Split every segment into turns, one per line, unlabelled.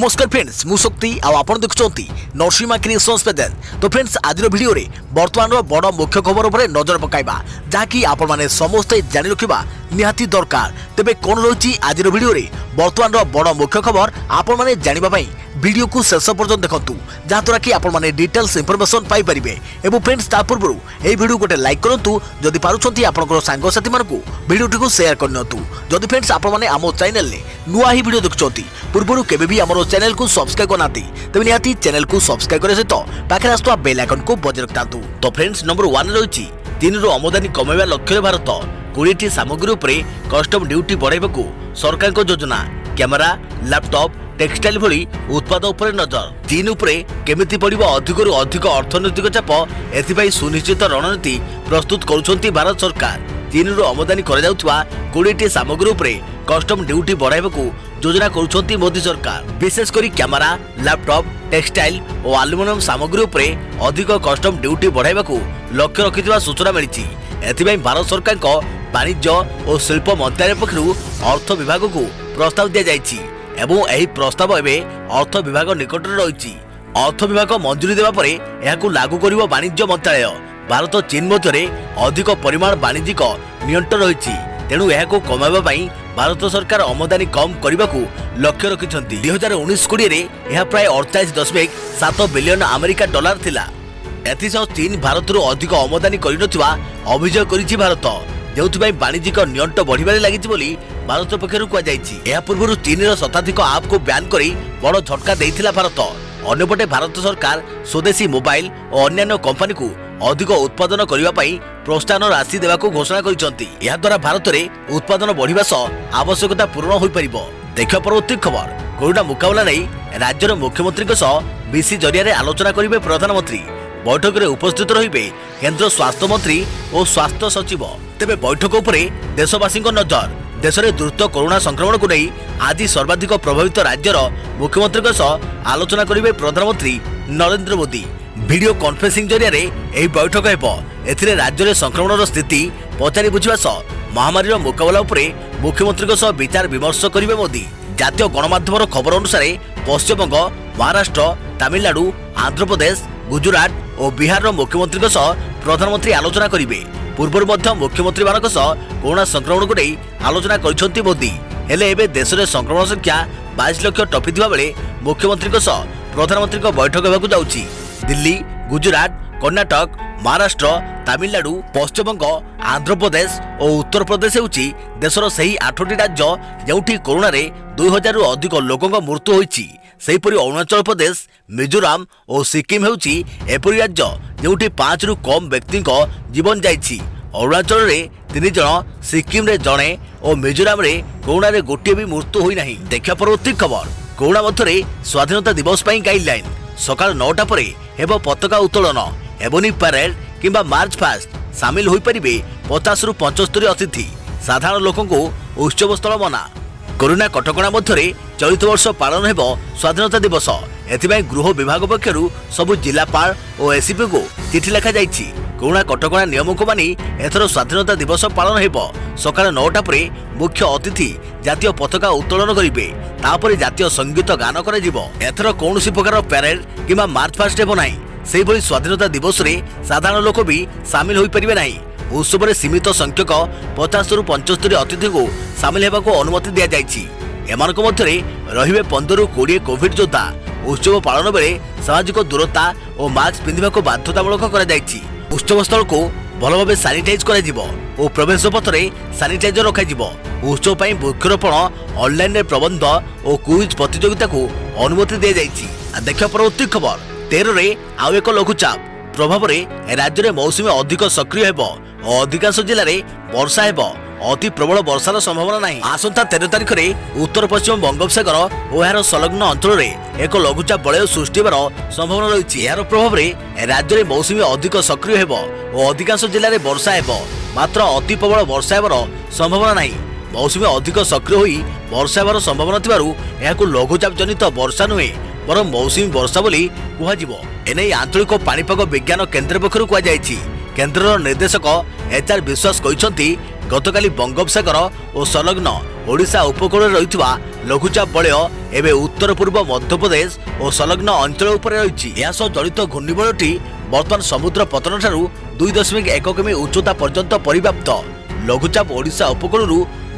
नमस्कार फ्रेंड्स मु शक्ति आपण देखुंती नरसिंहा क्रिएशंस पेजेंट। तो फ्रेंड्स आज वीडियो रे वर्तमान बड़ मुख्य खबर उपर नजर पकाइबा जहाँकि आपण माने समस्ते जानि रखिबा निहाती दरकार। तेबे कोन रही आज वीडियो रे वर्तमान बड़ मुख्य खबर आपण माने जानिबा पई वीडियो को शेष पर्यंत देखंतु जहाँद्वारा कि आपण माने डिटेल्स इंफॉर्मेशन पाई परिबे। एवं फ्रेंड्स ता पूर्व ए वीडियो गोटे लाइक करंतु जदि पारुछंती आपनकर सांग साथी मानकु वीडियो को शेयर करनतु। जदि फ्रेंड्स आपण माने आमो चैनल ले नुआ ही वीडियो देखुछंती पूर्व केबे भी हमरो चैनल को सब्सक्राइब करनाती तबे निहाती चैनल को सब्सक्राइब करे सहित पाखे आसुवा बेल आइकन को बजाय रखतांतु। तो फ्रेंड्स नंबर 1 रही चीन रो आमदानी कमाइबा लक्ष्य भारत 20टी सामग्री उपरे कस्टम ड्यूटी बढ़ाइबाकू सरकार को योजना। कैमेरा लैपटॉप टेक्सटाइल भली उत्पाद उपरे नजर। चीन उपरे केमिति पड़िबो अधिकरु अधिक अर्थनैतिक चाप एथिपाई सुनिश्चित रणनीति प्रस्तुत करुछंती भारत सरकार। चीन रो आमदानी करा जाउथवा 20टी सामग्री उपरे कस्टम ड्यूटी बढ़ाइबाकू योजना करुछंती मोदी सरकार। विशेष करी कैमेरा लैपटॉप टेक्सटाइल और एल्युमिनियम सामग्री उपरे अधिक कस्टम ड्यूटी बढ़ाइबाकू लक्ष्य रखिथिबा सूचना मिलिछि। एथिपाई भारत सरकार को वाणिज्य और शिल्प मंत्रालय पक्षरु अर्थ विभाग को प्रस्ताव दिया जाइछि एवं एही प्रस्ताव एबे अर्थ विभाग निकट रही। अर्थ विभाग मंजूरी देवा परे एहाकू लागू करिवो वाणिज्य मंत्रालय। भारत और चीन मध्य अधिक परिमाण वाणिज्यिक नियंत्रण रही तेणु एहाकू कमाइबा पई भारत सरकार आमदानी कम करने लक्ष्य रखिछंती। 2019-20 रे यह प्राय 48.7 बिलियन अमेरिका डॉलर थिला। एथिसह चीन भारत अधिक आमदानी करिनथिबा अभियोग करिछि भारत, जेउथिबाई वाणिज्यिक नियंत्रण बढ़िबारे लागिछि बोली भारत पक्षरु कुआ जाइछि। एहा पूर्वरु चीनर शताधिक आप को बैन करी बड़ झटका देइथिला भारत। अन्यपटे भारत सरकार स्वदेशी मोबाइल और अन्य कंपनी को अधिक उत्पादन करने प्रोत्साहन राशि देवाक घोषणा करिसंती। एहा द्वारा भारत में उत्पादन बढ़िबा सह आवश्यकता पूर्ण होई परिबो। देखियो परवर्ती खबर कोरोना मुकाबला नहीं राज्यर मुख्यमंत्री के सह बीसी जरिया आलोचना करिवे प्रधानमंत्री। बैठक में उपस्थित रहिबे केंद्र स्वास्थ्य मंत्री और स्वास्थ्य सचिव। तेबे बैठक उपरे देशवासी नजर। देश में द्रुत कोरोना संक्रमण को नहीं आज सर्वाधिक प्रभावित राज्यर मुख्यमंत्री के सह आलोचना करिवे प्रधानमंत्री नरेंद्र मोदी। वीडियो कॉन्फ्रेंसिंग जरिया यह बैठक हेबो। एथिरे राज्य में संक्रमण स्थिति पचारि बुझिबा सह महामारी मुकाबला उपरे मुख्यमंत्री के सह विचार विमर्श करिवे मोदी। जातीय गणमाध्यम खबर अनुसार पश्चिमबंग महाराष्ट्र तमिलनाडु आंध्र प्रदेश गुजरात और बिहार मुख्यमंत्री के सह प्रधानमंत्री आलोचना करिवे। पूर्व मुख्यमंत्री मान कोरोना संक्रमण को नहीं आलोचना करिसंती मोदी। हेले एबे देश में संक्रमण संख्या 22 लाख टपिथिबा बेले मुख्यमंत्री के सह प्रधानमंत्री को बैठक हेबाकू जाउछि। दिल्ली गुजरात कर्नाटक महाराष्ट्र तमिलनाडु पश्चिमबंग आंध्र प्रदेश और उत्तर प्रदेश होउछि देशर सही 8टी राज्य जेउठी कोरोना रे 2000 रु अधिक लोकंक मृत्यु होइछि। सेहीपरि अरुणाचल प्रदेश मिजोराम और सिक्किम होउछि एपरि राज्य जेउठी 5 रु कम व्यक्ति जीवन जाइछि। अरुणाचल रे 3 जण, सिक्किम रे जणे और मिजोराम रे कोरोना रे गोटे भी मृत्यु होई नाही। देखा परवर्ती खबर कोरोना मध्य स्वाधीनता दिवस पई गाइडलाइन। सकाळ 9टा परे हेबो पताका उत्तोलन एवं परेड किंबा मार्च पास्ट सामिल होई परिबे 50 रु 75 अतिथि। साधारण लोकों को उत्सव स्थल मना। कोरोना कटकणा मध्य चलित वर्ष पालन हेबो स्वाधीनता दिवस। एथिबाई गृह विभाग पक्षरु सबु जिलापाल और एसीपी को चिठी लिखा जाइछि। कोरोना कटकणा नियम को मानि एथर स्वाधीनता दिवस पालन हेबो। सकाळ 9टा परे मुख्य अतिथि जातीय पताका उत्तोलन करिवे। तापरे जातीय संगीत गान करा जिवो। एथर कोनोसी प्रकार परेड किंबा मार्च पास्ट हेबो नाही। सेही भली स्वाधीनता दिवस रे साधारण लोक भी सामिल होई परिबे नाही। उत्सव में सीमित संख्यक 50 रु 75 अतिथि को सामिल हेबाको अनुमति दिया जाइछि। एमानक मध्य रहिबे 15 रु 20 कोविड योद्धा। उत्सव पालन बेले सामाजिक दूरता और मास्क पिंधिबाको बाध्यतामूलक करा जाइछि। उत्सव स्थल को भल भाव सानिटाइज करा जिवो और प्रवेश पथ में सानिटाइजर रखा जिवो। उत्सव पई वृक्षरोपण ऑनलाइन रे प्रबंध और क्विज प्रतियोगिता को अनुमति दिया जाइछि। देखियो परवर्ती खबर 13 रे आउ एक लघुचाप प्रभाव में राज्य में मौसुमी अधिक सक्रिय हेबो और अधिकांश जिले में वर्षा हेबो। अति प्रबल वर्षार संभावना नहीं। आसंता 13 तारिख में उत्तर पश्चिम बंगोपसागर और यार संलग्न अंचल में एक लघुचाप बलय सृष्टि होबार संभावना रही। यार प्रभाव में राज्य में मौसुमी अधिक सक्रिय हेबो और अधिकांश जिले में वर्षा हेबो। मात्र अति प्रबल वर्षा हेबार संभावना नहीं। मौसुमी अधिक सक्रिय होई वर्षा हेबार संभावना थिबारु एहाकू लघुचाप जनित वर्षा नुहे बर मौसुमी वर्षा बोली कुहाजिबो। एने आंचलिक पाणीपाग विज्ञान केन्द्र पक्षरु कुआ जायछि। केन्द्रर निर्देशक HR विश्वास कहिसंती गतकाली बंगोपसागर और संलग्न ओडिशा उपकूल रही लघुचाप बलय एवं उत्तर पूर्व मध्यप्रदेश और संलग्न अंचल उपर रही जड़ित घूर्णिबलटी बर्तमान समुद्र पतन ठारू 2.1 किमी उच्चता पर्यंत परिव्याप्त लघुचाप ओडिशा उपकूल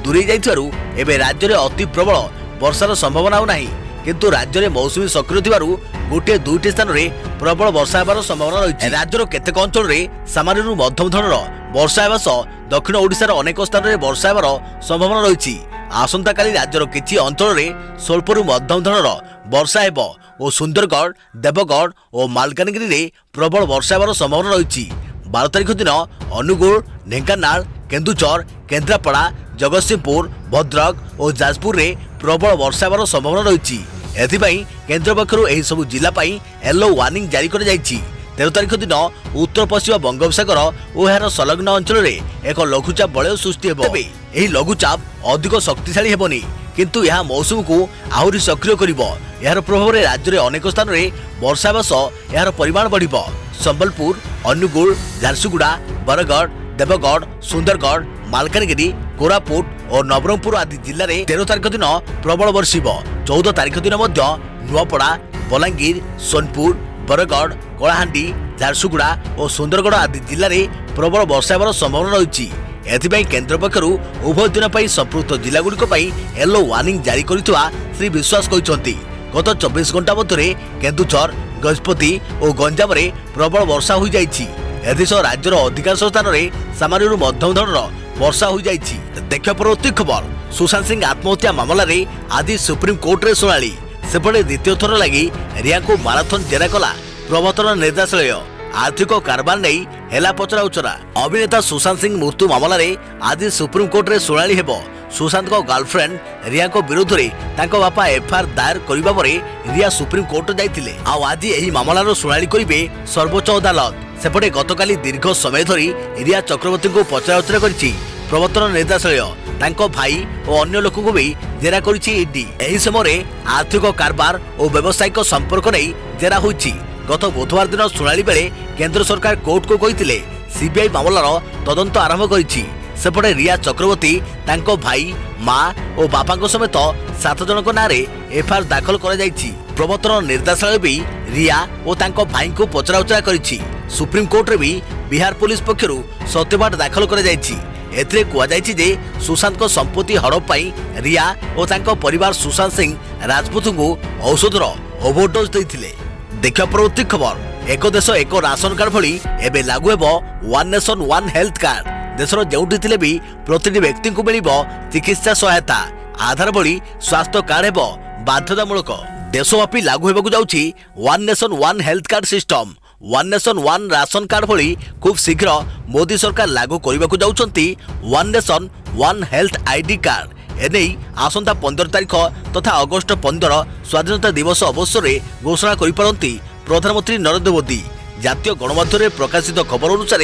दूरे जाइथिबारु एबे राज्य में अति प्रबल वर्षार संभावना नाही किंतु राज्य में मौसुमी सक्रिय थिबारु गोटे दुईटी स्थान में प्रबल वर्षा हेबार संभावना रही। राज्यर केतेक अंचल में सामान्य मध्यम धरणर वर्षा हेबा सह दक्षिण ओडिशार अनेक स्थान में वर्षा हेबार संभावना रही। आसंता काली राज्यर किछि अंचल में स्वल्परू मध्यम धरणर वर्षा हेबो और सुंदरगढ़ देवगढ़ और मालकानगिरी में प्रबल वर्षा हेबार संभावना रही। 12 तारिख दिन अनुगुल ढेंकानाल केन्दुझर केन्द्रापड़ा जगतसिंहपुर भद्रक और जाजपुर में प्रबल वर्षा हेबार संभावना रही। एथिपाई केंद्र पक्षरु एही सबु जिला पाई येलो वार्निंग जारी कर जाइछि। 13 तारिख दिन उत्तर पश्चिम बंगोपसागर और यार संलग्न अंचल में एक लघुचाप बलय सृष्टि हेबो। तेबे एही लघुचाप अधिक शक्तिशाली हेबनी किंतु यह मौसम को आहुरी सक्रिय करिवो। यार प्रभाव रे राज्य रे अनेक स्थान रे वर्षा हेबा सह यार परिमाण बढ़िबो। संबलपुर अनुगुल झारसुगुड़ा बरगढ़ देवगढ़ सुंदरगढ़ मालकानगिरी कोरापुट और नवरंगपुर आदि जिले में 13 तारिख दिन प्रबल वर्षिब। 14 तारिख दिन नुआपड़ा बलांगीर सोनपुर बरगढ़ कलाहांडी झारसुगुड़ा और सुंदरगढ़ आदि जिले में प्रबल वर्षा हेबार संभावना रही। एथिपाई केंद्र पक्षरु उभय दिन पर संपृक्त जिलागुड़िक येलो वार्निंग जारी करितवा श्री विश्वास कहते गत 24 घंटा मध्य केन्दुझर गजपति और गंजाम में प्रबल वर्षा हो जाइछि। एथिसह राज्यर अधिकांश स्थान में सामान्य मध्यम धरणर वर्षा हो जाइछि। देखिया परवर्ती खबर सुशांत सिंह आत्महत्या मामला रे आज सुप्रीम कोर्ट रे सुनाली। सेपटे द्वितीय थर लगी रिया को माराथन जेरा कला प्रवर्तन निर्देशालय। आर्थिक कारबार नहीं हेला पचरा उचरा। अभिनेता सुशांत सिंह मृत्यु मामला रे आज सुप्रीम कोर्ट रे सुनाली हेबो। सुशांत को गर्लफ्रेंड रिया को विरोध रे तांको बापा एफआईआर दायर करिबा परे रिया सुप्रीम कोर्ट जाइथिले। आज एही मामलार सुनाली करिवे सर्वोच्च अदालत। सेपटे गतकाली दीर्घ समय धरी रिया चक्रवर्ती को पचराउचरा करिछि प्रवर्तन निर्देशालय। तांको भाई और अन्य लोक को भी जेरा करिछि ईडी। एही समय आर्थिक कारबार और व्यावसायिक संपर्क नहीं जेरा होइछि। गत बुधवार दिन सुनाली बेले केंद्र सरकार कोर्ट को कहिथिले सीबीआई मामलार तदंत आरंभ करिछि। सेपटे रिया चक्रवर्ती तांको भाई मां और बापा समेत 7 जनक नारे एफआईआर दाखल करा जाइछि। प्रवर्तन निर्देशालय भी रिया और तांको भाई को पचराउचरा करिछि। सुप्रीम कोर्ट रे भी बिहार पुलिस पक्षरु सत्यपाठ दाखल करा जाइछि। एथिरे कुआ जाइछि जे सुशांत को संपत्ति हड़प पाई रिया और तांको परिवार सुशांत सिंह राजपूत को औषधर ओवरडोज दैथिले। देखिया परवर्ती खबर एक देश एक राशन कार्ड भली एबे लागू हेबो one nation one health card. देशर जेउठी थिले भी प्रतिटी व्यक्ति को मिलिबो चिकित्सा सहायता। आधार भली स्वास्थ्य कार्ड हेबो बाध्यतामूलक। देशव्यापी लागू हेबाकु जाउछि one nation one health card system. One nation one ration card भली खूब शीघ्र मोदी सरकार लागू करबाकु जाउछंती one nation one health ID card. एने आसंता 15 तारिख तथा अगस्त 15 स्वाधीनता दिवस अवसर में घोषणा करिपारंती प्रधानमंत्री नरेंद्र मोदी। जातीय गणमाध्यम प्रकाशित खबर अनुसार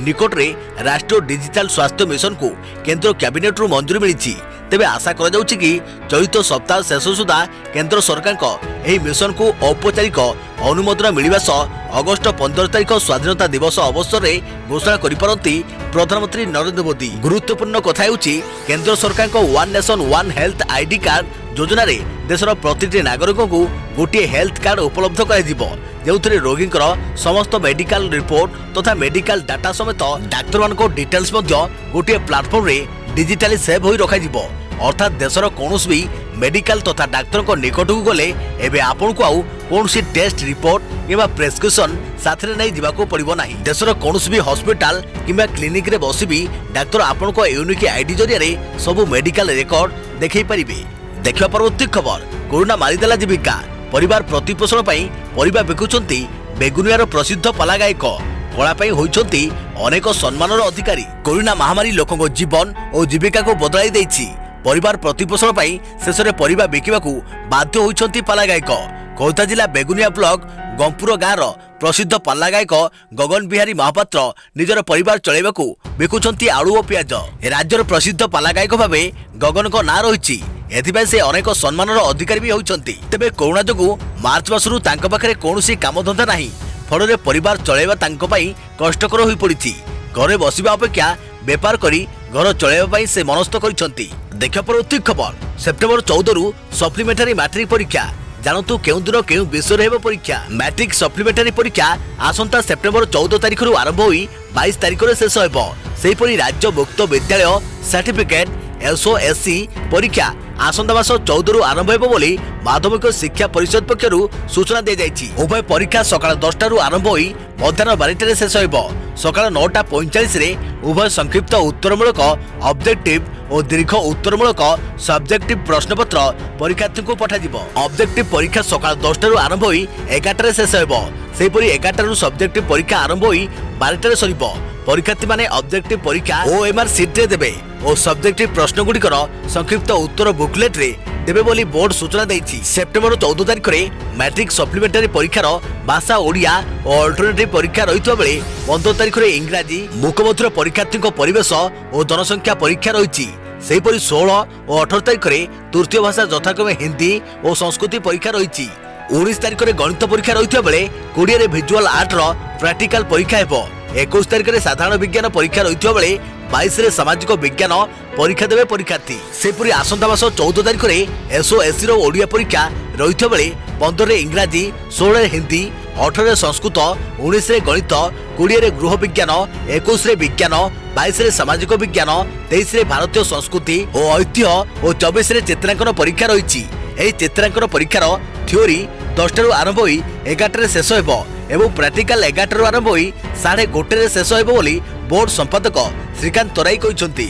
निकट में राष्ट्रीय डिजिटल स्वास्थ्य मिशन को केंद्र कैबिनेट रु मंजूरी मिली। तेबे आशा करा जाउछि कि चलित सप्ताह शेष सुधा केंद्र सरकार एही मिशन को औपचारिक अनुमोदन मिलिबा सह अगस्त 15 तारिख स्वाधीनता दिवस अवसर में घोषणा करिपारंती प्रधानमंत्री नरेंद्र मोदी। गुरुत्वपूर्ण कथा हेउछि केंद्र सरकार को one nation one health ID card योजना रे देशर प्रतिटी नागरिक को गोटे हेल्थ कार्ड उपलब्ध कराजिबो जेउथिरे रोगींकर समस्त मेडिकल रिपोर्ट तथा मेडिकल डाटा समेत डाक्तर मानको डिटेल्स मध्य गोटे प्लेटफॉर्म रे डिजिटली सेव होई रखाजिबो। अर्थात देशर कोनोस भी मेडिकल तथा डाक्तर को निकट को गले एबे आपन को आउ कोनसी टेस्ट रिपोर्ट किबा प्रेस्क्रिप्शन साथरे नै जिबाको पड़िबो नाही। देशर कोनोस भी हॉस्पिटल किबा क्लिनिक रे बसी भी डाक्तर आपन को यूनिक आईडी जरिया रे सब मेडिकल रिकॉर्ड देखै परिबे। देखिया परवर्ती खबर कोरोना मारिदेला जीविका। परिवार प्रतिपोषण पई परिबा बिकुचंती बेगुनियार प्रसिद्ध पाला गायक। कला पई होइचंती अनेक सम्मानर अधिकारी। कोरोना महामारी लोकक जीवन और जीविका को बदलाई देछि। परिवार प्रतिपोषण पई शेषरे परिबा बिकिबाकू बाध्य होइचंती पाला गायक। खୋର୍ଦ୍ଧା जिला बेगुनिया ब्लॉक गंपुर गाँवर प्रसिद्ध पाला गायक गगन बिहारी महापात्र निजर परिवार चलैबाकू बिकुचंती आलू और पियाज। राज्यर प्रसिद्ध पाला गायक भावे गगन को नाँ रही एथिपाई से अनेक सम्मानर अधिकारी भी होइचंती। तेबे कोरोना जोगु मार्च मासरू तांको पाखरे कोनोसी कामधंदा नाही। फल परिवार चलैबा तांको पई कष्टकर होई पड़िछि। घरे बसिबा अपेक्षा बेपार करी घर चलाइबा से मनस्थ करिसंती। देखा परवर्ती खबर सेप्टेम्बर 14 रु सप्लीमेंटारी मैट्रिक परीक्षा जानतु केउ दिन केउ विषय हेबो परीक्षा। मैट्रिक सप्लीमेंटारी परीक्षा आसंता सेप्टेम्बर 14 तारिख रु आरंभ होई 22 तारिख रे शेष हेबो। सेहिपरि राज्य मुक्त विद्यालय सर्टिफिकेट SOSC परीक्षा आसंता मास 14 रु आरंभ हेबो बोली माध्यमिक शिक्षा परिषद पक्षरु सूचना दे जायछि। उभय परीक्षा सकाळ 10 रु आरंभ होई मध्याह्न 12 रे शेष हेबो। सकाळ 9:45 रे उभय संक्षिप्त उत्तरमूलक ऑब्जेक्टिव और दीर्घ उत्तरमूलक सब्जेक्टिव प्रश्नपत्र परीक्षार्थी को पठाଯିबो। ऑब्जेक्टिव परीक्षा सकाळ 10 रु आरंभ होई 11 रे शेष हेबो। सेहिपरि 11 रु सब्जेक्टिव परीक्षा आरंभ होई 12 रे सरिबो। परीक्षार्थी माने ऑब्जेक्टिव परीक्षा OMR सीट रे देबे और सब्जेक्टिव प्रश्न गुड़िकर संक्षिप्त उत्तर बुकलेट रे देबे बोली बोर्ड सूचना दैछि। सेप्टेम्बर 14 तारिख रे मैट्रिक सप्लीमेंटारी परीक्षार भाषा ओडिया और अल्टरनेटिव परीक्षा रहितबा बेले 15 तारिख रे इंग्राजी मुखबधिर परीक्षार्थी परिवेश और जनसंख्या परीक्षा रहिछि। सेहिपरि 16 और 18 तारिख रे तृतीय भाषा यथाक्रमे हिंदी और संस्कृति परीक्षा रहिछि। 19 तारिख रे गणित परीक्षा रहितबा बेले 20 रे विजुअल आर्ट रो प्रैक्टिकल परीक्षा हेबो। 21 तारिख रे साधारण विज्ञान परीक्षा रहितबा बेले 22 रे सामाजिक विज्ञान परीक्षा देबे परीक्षार्थी। सेहिपरि आसंता मास 14 तारिख रे SOSC रो ओडिया परीक्षा रहितबा बेले 15 रे इंग्राजी 16 रे हिंदी 18 रे संस्कृत 19 रे गणित 20 रे गृह विज्ञान 21 रे विज्ञान 22 रे सामाजिक विज्ञान 23 रे भारतीय संस्कृति और ऐतिह्य और 24 रे चित्रांकन परीक्षा रहिछि। एही चित्रांकन परीक्षार थ्योरी 10 रु आरंभ होई 11 रे शेष हेबो एवं प्रैक्टिकल 11 रु आरंभ होई 1:30 रे शेष हेबो बोली बोर्ड संपादक श्रीकांत तराई कहिसंती।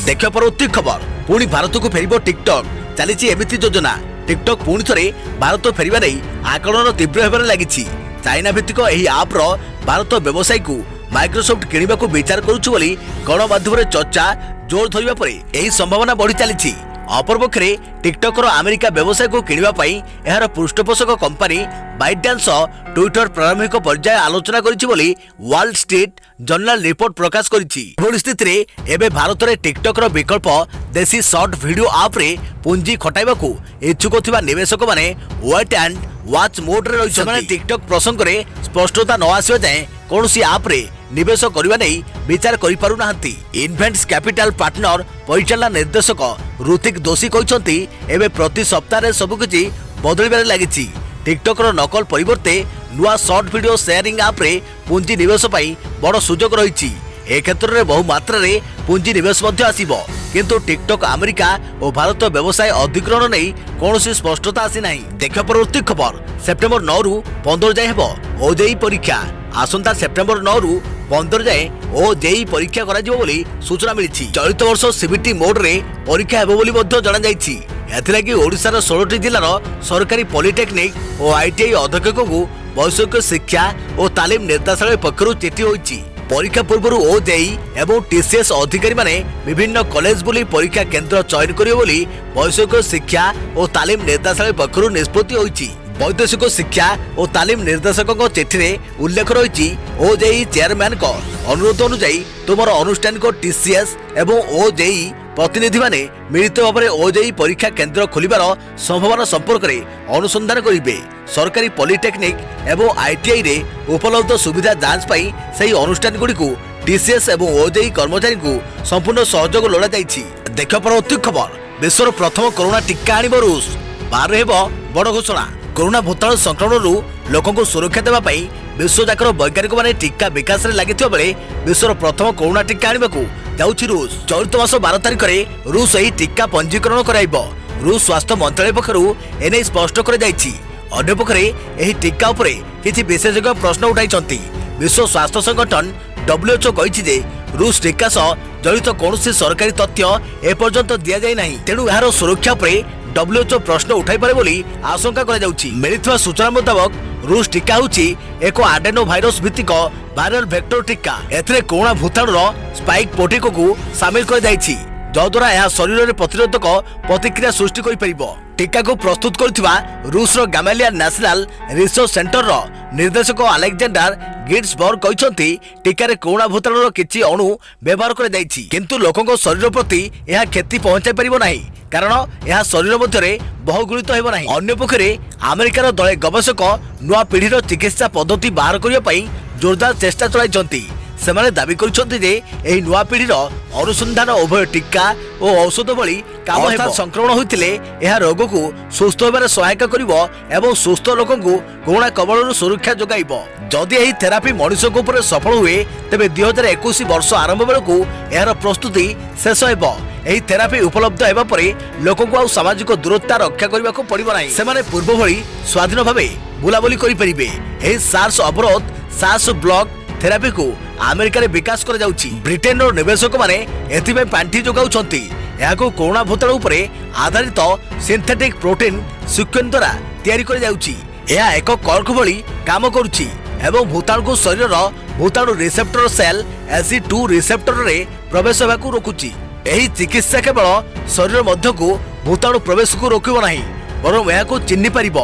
देखिया परवर्ती खबर पुणी भारत को फेरिबो टिकटॉक चलीछि एमिति योजना। टिकटॉक पुणी थरे भारत फेरिबा नै आकलन तीव्र हेबार लागिछि। चाइना भित्तिक एही आप रो भारत व्यवसाय को माइक्रोसॉफ्ट किनिबा को विचार करूछु बोली गणमाध्यम रे चर्चा जोर धरिबा परे एही संभावना बढ़ी चलीछि। अपरपक्षे टिकटॉक अमेरिका व्यवसाय को किनिबा पई एहार पृष्ठपोषक कंपनी बाइटडांस ट्विटर प्रारंभिक पर्याय आलोचना करिछि बोली वॉल स्ट्रीट जर्नल रिपोर्ट प्रकाश करिछि। एभली स्थिति रे एबे भारत रे टिकटॉक रो विकल्प देसी शॉर्ट वीडियो आप रे पुंजी खटाइबा को इच्छुक थिबा निवेशक माने वेट एंड वॉच मोड रे रहिसथि। माने टिकटॉक प्रसंग रे स्पष्टता न आसीबा जाय कोनोसी आप रे निवेश करबा नै विचार करि पारु नाहंती। इन्वेंट्स कैपिटल पार्टनर परिचालना निर्देशक ऋतिक दोषी कहिसंती एबे प्रति सप्ताह रे सब किछि बदलिबारे लागिछि। टिकटॉक रो नकल परिवर्ते नुआ शॉर्ट वीडियो शेयरिंग आप रे पुंजी निवेश पई बड़ सुजोग रहिछि। ए क्षेत्र रे बहु मात्रा रे पुंजी निवेश मध्ये आसीबो किंतु टिकटॉक अमेरिका और भारत व्यवसाय अधिग्रहण नै कोनोसी स्पष्टता आसी नाही। देखा परवर्ती खबर सेप्टेम्बर 9 रु 15 जाय हेबो ओजेई परीक्षा। आसंता सेप्टेम्बर 9 रु 15 जाए OJEE परीक्षा करा जिवो बोली सूचना मिलिछि। चलित वर्ष CBT मोड रे परीक्षा हेबो बोली मध्ये जणा जायछि। एथिलागि ओडिसा 16टी जिल्लार सरकारी पॉलिटेक्निक और ITI अध्यक्षक को वैषयिक शिक्षा और तालीम निर्देशालय पक्षरु चिठी होइछि। परीक्षा पूर्व OJEE एवं TCS अधिकारी माने विभिन्न कॉलेज बोली परीक्षा केंद्र चयन करियो बोली वैषयिक शिक्षा और तालीम निर्देशालय पक्षरु निष्पत्ति होइछि। वैदेशिक शिक्षा और तालीम निर्देशक चिठी में उल्लेख रही OJEE चेयरमैन को अनुरोध अनुଯାयी तुम अनुष्ठानिक TCS एवं OJEE प्रतिनिधि माने मिलित भाव में OJEE परीक्षा केंद्र खोलिबार संभावना संपर्क में अनुसंधान करेंगे। सरकारी पॉलिटेक्निक एवं ITI रे उपलब्ध सुविधा जांच पाई सही अनुष्ठान गुड़ी को TCS एवं OJEE कर्मचारी को संपूर्ण सहयोग लोड़ा जाइछि। देख परवर्ती खबर विश्वर प्रथम कोरोना टीका आनिब रूस। बाहर हेबो बड़ घोषणा। कोरोना भूताणु संक्रमण लोकों को सुरक्षा देवा पई विश्वजाकर वैज्ञानिक माने टीका विकास रे लागिथिबा बेले विश्वर प्रथम कोरोना टीका आनिबाकू जाउछि रूस। चलित मास 12 तारिख रे रूस एही टीका पंजीकरण कराइबो। रूस स्वास्थ्य मंत्रालय पक्षरु एनै स्पष्ट कर जाइछि। अन्य पक्षरे एही टीका उपरे किछि विशेषज्ञ प्रश्न उठाइछन्ति। विश्व स्वास्थ्य संगठन WHO कहिछि जे रूस टीका सह जड़ित कौनसी सरकारी तथ्य एपर्यंत दिया जाय नाही। तेणु एहार सुरक्षा उपरे WHO प्रश्न उठाई पारे बोली आशंका करा जाउछि। मिलिଥିବା सूचना मुताबक रूस टीका होछि एक आडेनो भाइरस भित्तिक वायरल वेक्टर टीका। एथिरे कोरोना भूताणुर स्पाइक प्रोटीन को शामिल कर जाइछि जद्वारा यह शरीर में प्रतिरोधक प्रतिक्रिया सृष्टि कर पारिबो। टीका को प्रस्तुत करथिबा रूस रो गामालिया नेशनल रिसर्च सेंटर रो निर्देशक अलेक्जेंडर गिट्सबर्ग कहिसंती टीकार कोरोना भूताणुर किछि अणु व्यवहार कर जाइछि किंतु लोकंक शरीर प्रति यह क्षति पहुंचाई परिबो नाही कारण यह शरीर मध्यरे बहुगुणित हेबो नाही। अन्य पक्षरे अमेरिकार दले गवेषक नुआ पीढ़ीर चिकित्सा पद्धति बाहर करिया पई जोरदार चेष्टा चलाइछंती। ସେମାନେ ଦାବି କରିଛନ୍ତି ଯେ ଏହି ନୂଆ ପିଢ଼ିର ଅନୁସନ୍ଧାନ ଉଭୟ ଟିକା ଓ ଔଷଧ ଭଳି କାମ ହେବ। ସଂକ୍ରମଣ ହୋଇଥିଲେ ଏହା ରୋଗକୁ ସୁସ୍ଥ ହେବାରେ ସହାୟକ କରିବ ଏବଂ ସୁସ୍ଥ ଲୋକଙ୍କୁ କୋରୋନା କବଳରୁ ସୁରକ୍ଷା ଯୋଗାଇବ। ଯଦି ଏହି ଥେରାପି ମଣିଷଙ୍କ ଉପରେ ସଫଳ ହୁଏ ତେବେ 2021 ବର୍ଷ ଆରମ୍ଭ ବେଳକୁ ଏହାର ପ୍ରସ୍ତୁତି ଶେଷ ହେବ। ଏହି ଥେରାପି ଉପଲବ୍ଧ ହେବା ପରେ ଲୋକଙ୍କୁ ଆଉ ସାମାଜିକ ଦୂରତା ରକ୍ଷା କରିବାକୁ ପଡ଼ିବ ନାହିଁ। ସେମାନେ ପୂର୍ବ ଭଳି ସ୍ୱାଧୀନ ଭାବେ ବୁଲାବୁଲି କରିପାରିବେ। ଏହି ସାର୍ସ ଅବରୋଧ ସାର୍ସ ବ୍ଲକ ଥେରାପିକୁ ଆମେରିକାରେ ବିକାଶ କରାଯାଉଛି। ବ୍ରିଟେନର ନିବେଶକମାନେ ଏଥିପାଇଁ ପାଣ୍ଠି ଯୋଗାଉଛନ୍ତି। ଏହାକୁ କୋରୋନା ଭୂତାଣୁ ଉପରେ ଆଧାରିତ ସିନ୍ଥେଟିକ୍ ପ୍ରୋଟିନ୍ ସିକ୍ୱେନ୍ସ ଦ୍ୱାରା ତିଆରି କରାଯାଉଛି। ଏହା ଏକ କର୍କ ଭଳି କାମ କରୁଛି ଏବଂ ଭୂତାଣୁକୁ ଶରୀରର ଭୂତାଣୁ ରିସେପ୍ଟର ସେଲ୍ AC2 ରିସେପ୍ଟରରେ ପ୍ରବେଶ ହେବାକୁ ରୋକୁଛି। ଏହି ଚିକିତ୍ସା କେବଳ ଶରୀର ମଧ୍ୟକୁ ଭୂତାଣୁ ପ୍ରବେଶକୁ ରୋକିବ ନାହିଁ ବରଂ ଏହାକୁ ଚିହ୍ନି ପାରିବ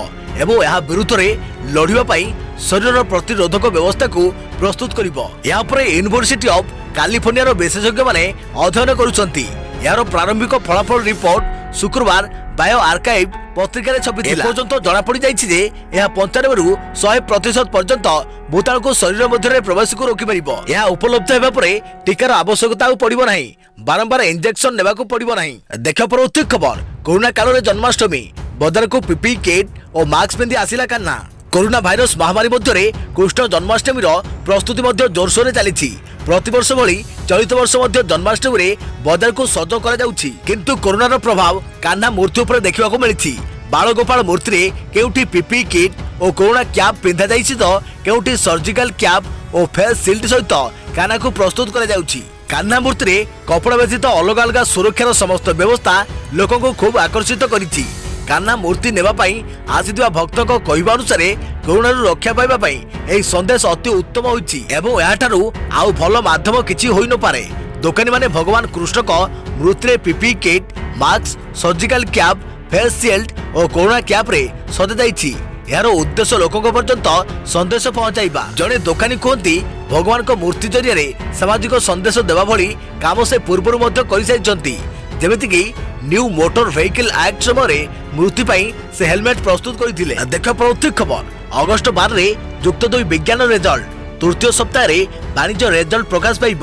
ଏବଂ ଏହା ବିରୁଦ୍ଧରେ ଲଢ଼ିବା ପାଇଁ ଶରୀରର ପ୍ରତିରୋଧକ ବ୍ୟବସ୍ଥାକୁ ପ୍ରସ୍ତୁତ କରିବ। ଏହା ଉପରେ ୟୁନିଭର୍ସିଟି ଅଫ୍ କାଲିଫର୍ଣ୍ଣିଆର ବିଶେଷଜ୍ଞମାନେ ଅଧ୍ୟୟନ କରୁଛନ୍ତି। ଏହାର ପ୍ରାରମ୍ଭିକ ଫଳାଫଳ ରିପୋର୍ଟ ଶୁକ୍ରବାର ବାୟୋ ଆର୍କାଇଭ୍ ପତ୍ରିକାରେ ଛପିଥିଲା। ଏପର୍ଯ୍ୟନ୍ତ ଜଣାପଡ଼ିଯାଇଛି ଯେ ଏହା 95ରୁ 100% ପର୍ଯ୍ୟନ୍ତ ଭୂତାଣୁକୁ ଶରୀର ମଧ୍ୟରେ ପ୍ରବେଶକୁ ରୋକିପାରିବ। ଏହା ଉପଲବ୍ଧ ହେବା ପରେ ଟିକାର ଆବଶ୍ୟକତା ଆଉ ପଡ଼ିବ ନାହିଁ। ବାରମ୍ବାର ଇଞ୍ଜେକ୍ସନ ନେବାକୁ ପଡ଼ିବ ନାହିଁ। ଦେଖ ପରବର୍ତ୍ତୀ ଖବର। କରୋନା କାଳରେ ଜନ୍ମାଷ୍ଟମୀ ବଜାରକୁ ପିପି କିଟ୍ ଓ ମାସ୍କ ପିନ୍ଧି ଆସିଲା କାହ୍ନା। କରୋନା ଭାଇରସ ମହାମାରୀ ମଧ୍ୟରେ କୃଷ୍ଣ ଜନ୍ମାଷ୍ଟମୀର ପ୍ରସ୍ତୁତି ମଧ୍ୟ ଜୋରସୋରରେ ଚାଲିଛି। ପ୍ରତିବର୍ଷ ଭଳି ଚଳିତ ବର୍ଷ ମଧ୍ୟ ଜନ୍ମାଷ୍ଟମୀରେ ବଜାରକୁ ସଜ କରାଯାଉଛି। କିନ୍ତୁ କରୋନାର ପ୍ରଭାବ କାହ୍ନା ମୂର୍ତ୍ତି ଉପରେ ଦେଖିବାକୁ ମିଳିଛି। ବାଳଗୋପାଳ ମୂର୍ତ୍ତିରେ କେଉଁଠି ପିପି କିଟ୍ ଓ କରୋନା କ୍ୟାପ୍ ପିନ୍ଧାଯାଇଛି ତ କେଉଁଠି ସର୍ଜିକାଲ କ୍ୟାପ୍ ଓ ଫେସ୍ ସିଲ୍ଡ ସହିତ କାହ୍ନାକୁ ପ୍ରସ୍ତୁତ କରାଯାଉଛି। କାହ୍ନା ମୂର୍ତ୍ତିରେ କପଡ଼ା ବ୍ୟତୀତ ଅଲଗା ଅଲଗା ସୁରକ୍ଷାର ସମସ୍ତ ବ୍ୟବସ୍ଥା ଲୋକଙ୍କୁ ଖୁବ୍ ଆକର୍ଷିତ କରିଛି। କାହ୍ନା ମୂର୍ତ୍ତି ନେବା ପାଇଁ ଆସିଥିବା ଭକ୍ତଙ୍କ କହିବା ଅନୁସାରେ କରୋନାରୁ ରକ୍ଷା ପାଇବା ପାଇଁ ଏହି ସନ୍ଦେଶ ଅତି ଉତ୍ତମ ହୋଇଛି ଏବଂ ଏହାଠାରୁ ଆଉ ଭଲ ମାଧ୍ୟମ କିଛି ହୋଇନପାରେ। ଦୋକାନୀମାନେ ଭଗବାନ କୃଷ୍ଣଙ୍କ ମୂର୍ତ୍ତିରେ PP kit mask surgical cap face shield ଓ କରୋନା କ୍ୟାପ୍ରେ ସଜାଯାଇଛି। ଏହାର ଉଦ୍ଦେଶ୍ୟ ଲୋକଙ୍କ ପର୍ଯ୍ୟନ୍ତ ସନ୍ଦେଶ ପହଞ୍ଚାଇବା। ଜଣେ ଦୋକାନୀ କୁହନ୍ତି ଭଗବାନଙ୍କ ମୂର୍ତ୍ତି ଜରିଆରେ ସାମାଜିକ ସନ୍ଦେଶ ଦେବା ଭଳି କାମ ସେ ପୂର୍ବରୁ ମଧ୍ୟ କରିସାରିଛନ୍ତି। ଯେମିତିକି ନ୍ୟୁ ମୋଟର ଭେହିକିଲ ଆକ୍ଟ ସମୟରେ ମୃତ୍ୟୁ ପାଇଁ ସେ ହେଲମେଟ୍ ପ୍ରସ୍ତୁତ କରିଥିଲେ। ଦେଖ ପରବର୍ତ୍ତୀ ଖବର। ଅଗଷ୍ଟ 12ରେ ଯୁକ୍ତ 2 ବିଜ୍ଞାନ ରେଜଲ୍ଟ। ତୃତୀୟ ସପ୍ତାହରେ ବାଣିଜ୍ୟ ରେଜଲ୍ଟ ପ୍ରକାଶ ପାଇବ।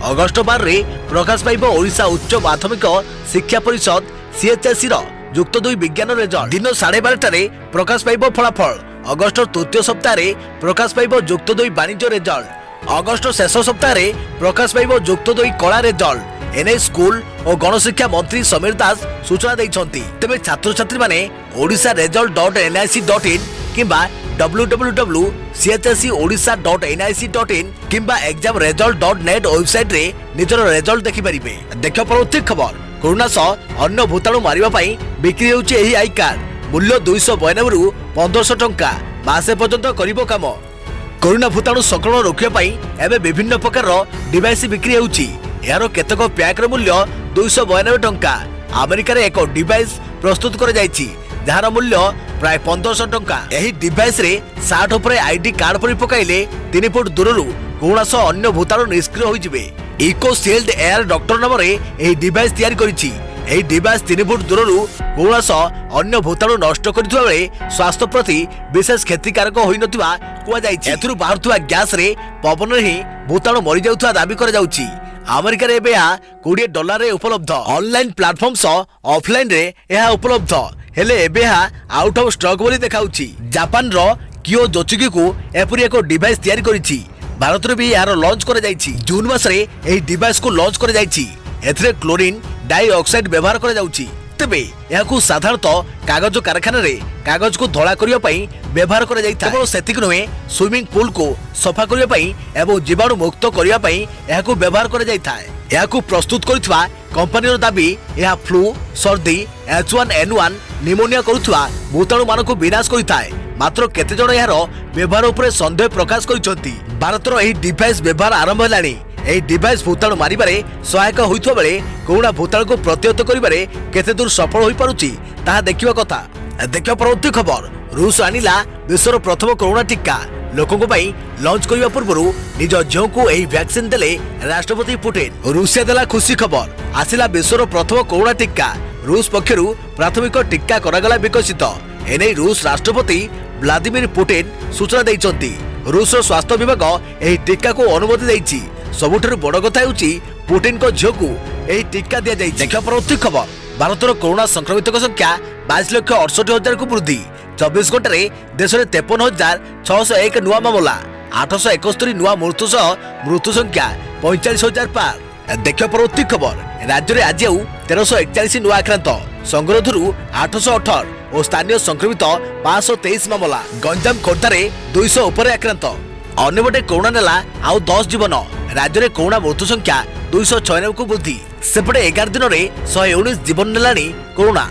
ଅଗଷ୍ଟ 12ରେ ପ୍ରକାଶ ପାଇବ ଓଡ଼ିଶା ଉଚ୍ଚ ମାଧ୍ୟମିକ ଶିକ୍ଷା ପରିଷଦ CHSEର ଯୁକ୍ତ 2 ବିଜ୍ଞାନ ରେଜଲ୍ଟ। ଦିନ 12:30ରେ ପ୍ରକାଶ ପାଇବ ଫଳାଫଳ। ଅଗଷ୍ଟ ତୃତୀୟ ସପ୍ତାହରେ ପ୍ରକାଶ ପାଇବ ଯୁକ୍ତ 2 ବାଣିଜ୍ୟ ରେଜଲ୍ଟ। ଅଗଷ୍ଟ ଶେଷ ସପ୍ତାହରେ ପ୍ରକାଶ ପାଇବ ଯୁକ୍ତ 2 କଳା ରେଜଲ୍ଟ। ଏନେ ସ୍କୁଲ ଓ ଗଣଶିକ୍ଷା ମନ୍ତ୍ରୀ ସମୀର ଦାସ ସୂଚନା ଦେଇଛନ୍ତି। ତେବେ ଛାତ୍ରଛାତ୍ରୀମାନେ ଓଡ଼ିଶା ରେଜଲ୍ଟ .nic.in କିମ୍ବା www.chseodisha.nic.in କିମ୍ବା examresult.net ୱେବସାଇଟରେ ନିଜର ରେଜଲ୍ଟ ଦେଖିପାରିବେ। ଦେଖ ପରବର୍ତ୍ତୀ ଖବର। କରୋନା ସହ ଅନ୍ୟ ଭୂତାଣୁ ମାରିବା ପାଇଁ ବିକ୍ରି ହେଉଛି ଏହି ଆଇ କାର୍ଡ। ମୂଲ୍ୟ 292ରୁ 1500 ଟଙ୍କା। ମାସେ ପର୍ଯ୍ୟନ୍ତ କରିବ କାମ। କରୋନା ଭୂତାଣୁ ସଂକ୍ରମଣ ରୋକିବା ପାଇଁ ଏବେ ବିଭିନ୍ନ ପ୍ରକାରର ଡିଭାଇସ୍ ବିକ୍ରି ହେଉଛି। ଏହାର କେତେକ ପ୍ୟାକ୍ର ମୂଲ୍ୟ 292 ଟଙ୍କା। ଆମେରିକାରେ ଏକ ଡିଭାଇସ୍ ପ୍ରସ୍ତୁତ କରାଯାଇଛି ଯାହାର ମୂଲ୍ୟ ପ୍ରାୟ 1500 ଟଙ୍କା। ଏହି ଡିଭାଇସ୍ରେ ସାର୍ଟ ଉପରେ ଆଇଡି କାର୍ଡ ପରି ପକାଇଲେ 3 ଫୁଟ ଦୂରରୁ କରୋନା ସହ ଅନ୍ୟ ଭୂତାଣୁ ନିଷ୍କ୍ରିୟ ହୋଇଯିବେ। ଇକୋ ସିଲ୍ଡ ଏୟାର ଡକ୍ଟର ନାମରେ ଏହି ଡିଭାଇସ୍ ତିଆରି କରିଛି। ଏହି ଡିଭାଇସ୍ 3 ଫୁଟ ଦୂରରୁ କରୋନା ସହ ଅନ୍ୟ ଭୂତାଣୁ ନଷ୍ଟ କରିଥିବା ବେଳେ ସ୍ୱାସ୍ଥ୍ୟ ପ୍ରତି ବିଶେଷ କ୍ଷତିକାରକ ହୋଇନଥିବା କୁହାଯାଇଛି। ଏଥିରୁ ବାହାରୁଥିବା ଗ୍ୟାସରେ ପବନରେ ହିଁ ଭୂତାଣୁ ମରିଯାଉଥିବା ଦାବି କରାଯାଉଛି। ଆମେରିକାରେ ଏବେ ଏହା $20ରେ ଉପଲବ୍ଧ। ଅନଲାଇନ୍ ପ୍ଲାଟଫର୍ମ ସହ ଅଫଲାଇନରେ ଏହା ଉପଲବ୍ଧ ହେଲେ ଏବେ ଏହା ଆଉଟ୍ ଅଫ୍ ଷ୍ଟକ୍ ବୋଲି ଦେଖାଉଛି। ଜାପାନର କିଓ ଜୋଚିଗିକୁ ଏପରି ଏକ ଡିଭାଇସ୍ ତିଆରି କରିଛି। ଭାରତରେ ବି ଏହାର ଲଞ୍ଚ କରାଯାଇଛି। ଜୁନ୍ ମାସରେ ଏହି ଡିଭାଇସ୍କୁ ଲଞ୍ଚ କରାଯାଇଛି। ଏଥିରେ କ୍ଲୋରିନ୍ ଡାଇଅକ୍ସାଇଡ୍ ବ୍ୟବହାର କରାଯାଉଛି। ତେବେ ଏହାକୁ ସାଧାରଣତଃ କାଗଜ କାରଖାନାରେ କାଗଜକୁ ଧଳା କରିବା ପାଇଁ ବ୍ୟବହାର କରାଯାଇଥାଏ। କେବଳ ସେତିକି ନୁହେଁ, ସୁଇମିଂ ପୁଲକୁ ସଫା କରିବା ପାଇଁ ଏବଂ ଜୀବାଣୁ ମୁକ୍ତ କରିବା ପାଇଁ ଏହାକୁ ବ୍ୟବହାର କରାଯାଇଥାଏ। ଏହାକୁ ପ୍ରସ୍ତୁତ କରିଥିବା କମ୍ପାନୀର ଦାବି ଏହା ଫ୍ଲୁ ସର୍ଦ୍ଦି H1N1 ନିମୋନିଆ କରୁଥିବା ଭୂତାଣୁମାନଙ୍କୁ ବିନାଶ କରିଥାଏ। ମାତ୍ର କେତେଜଣ ଏହାର ବ୍ୟବହାର ଉପରେ ସନ୍ଦେହ ପ୍ରକାଶ କରିଛନ୍ତି। ଭାରତର ଏହି ଡିଭାଇସ୍ ବ୍ୟବହାର ଆରମ୍ଭ ହେଲାଣି। ଏହି ଡିଭାଇସ୍ ଭୂତାଣୁ ମାରିବାରେ ସହାୟକ ହୋଇଥିବା ବେଳେ କରୋନା ଭୂତାଣୁକୁ ପ୍ରତିହତ କରିବାରେ କେତେ ଦୂର ସଫଳ ହୋଇପାରୁଛି ତାହା ଦେଖିବା କଥା। ଦେଖିବା ପରବର୍ତ୍ତୀ ଖବର। ରୁଷ ଆଣିଲା ବିଶ୍ୱର ପ୍ରଥମ କରୋନା ଟିକା। ଲୋକଙ୍କ ପାଇଁ ଲଞ୍ଚ କରିବା ପୂର୍ବରୁ ନିଜ ଝିଅଙ୍କୁ ଏହି ଭ୍ୟାକ୍ସିନ ଦେଲେ ରାଷ୍ଟ୍ରପତି ପୁଟିନ। ରୁଷିଆ ଦେଲା ଖୁସି ଖବର। ଆସିଲା ବିଶ୍ୱର ପ୍ରଥମ କରୋନା ଟିକା। ରୁଷ ପକ୍ଷରୁ ପ୍ରାଥମିକ ଟିକା କରାଗଲା ବିକଶିତ। ଏନେଇ ରୁଷ ରାଷ୍ଟ୍ରପତି ଭ୍ଲାଦିମିର ପୁଟିନ ସୂଚନା ଦେଇଛନ୍ତି। ରୁଷର ସ୍ୱାସ୍ଥ୍ୟ ବିଭାଗ ଏହି ଟିକାକୁ ଅନୁମତି ଦେଇଛି। सबुठारु बड़ कथा हेउची पुटिन को झियो को एही टीका दिया जाई। देखा परवर्ती खबर भारतर कोरोना संक्रमित संख्या 22,68,000 को वृद्धि। 24 घंटे देश में 53,601 नुआ मामला 871 नुआ मृत्यु सह मृत्यु संख्या 45,000 पार। देखिए परवर्ती खबर राज्य में आज 1341 नुआ आक्रांत संगरोधर 818 और स्थानीय संक्रमित 523 मामला। गंजाम खोर्धारे 200 उपरे आक्रांत। अन्यपटे कोरोना नेला आउ 10 जीवन। राज्य में कोरोना मृत्यु संख्या 296 को वृद्धि। सेपटे 11 दिन में 119 जीवन नेलानी कोरोना।